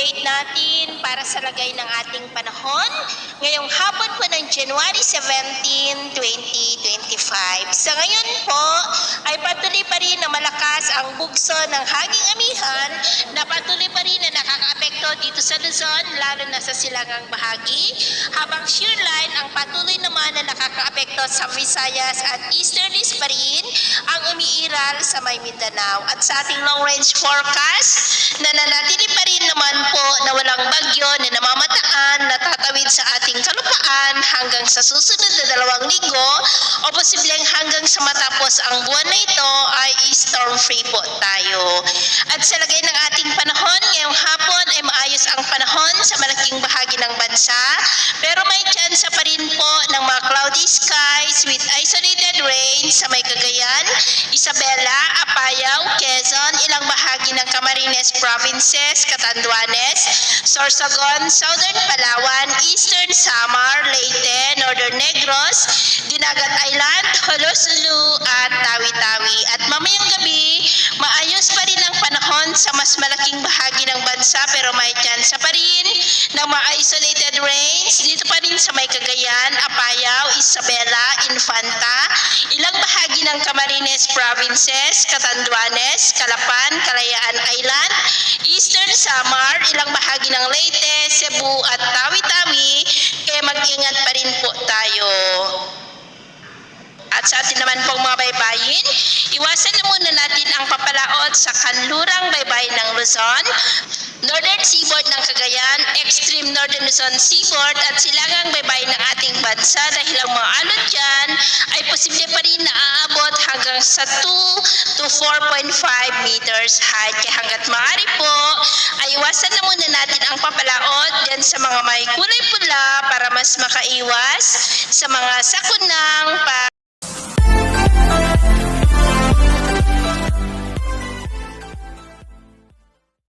update natin para sa lagay ng ating panahon ngayong hapon po ng January 17, 2025. Sa ngayon po ay patuloy pa rin na malakas ang bugso ng hanging amihan na patuloy pa rin na nakakaapekto dito sa Luzon, lalo na sa silangang bahagi, habang shear line ang patuloy naman na nakakaapekto sa Visayas at Easterlies pa rin ang umiiral sa may Mindanao. At sa ating long range forecast, nananatili pa rin naman po na walang bagyo na namamataan na tatawid sa ating kalupaan hanggang sa susunod na 2 linggo o posibleng hanggang sa matapos ang buwan na ito ay storm free po tayo. At sa lagay ng ating panahon, ngayong hapon ay maayos ang panahon sa malaking bahagi ng bansa, pero may tsansa pa rin po ng mga cloudy skies with isolated rain sa may Cagayan, Isabela, Apayao, Quezon, ilang bahagi ng Camarines Provinces, Catanduanes, Sorsogon, Southern Palawan, Eastern Samar, Leyte, Northern Negros, Dinagat Island, Holosulu at Tawi-Tawi. At mamayang gabi, maayos pa rin ang panahon sa mas malaking bahagi ng bansa, pero may tsansa pa rin ng mga isolated rains dito pa rin sa may Cagayan, Apayao, Isabela, Infanta, ilang bahagi ng Camarines Provinces, Catanduanes, Calapan, Kalayaan Island, Eastern Samar, ilang bahagi ng Leyte, Cebu at Tawi-Tawi, kaya mag-ingat pa rin po tayo. At sa atin naman pong mga baybayin, iwasan na muna natin ang papalaot sa kanlurang baybayin ng Luzon, Northern Seaboard ng Cagayan, Extreme Northern Luzon Seaboard at silangang baybayin ng ating bansa dahil ang mga alon dyan ay posible pa rin na aabot hanggang sa 2 to 4.5 meters height. Kaya hanggat maaari po, ay iwasan na muna natin ang papalaot dyan sa mga may kulay pula para mas makaiwas sa mga sakunang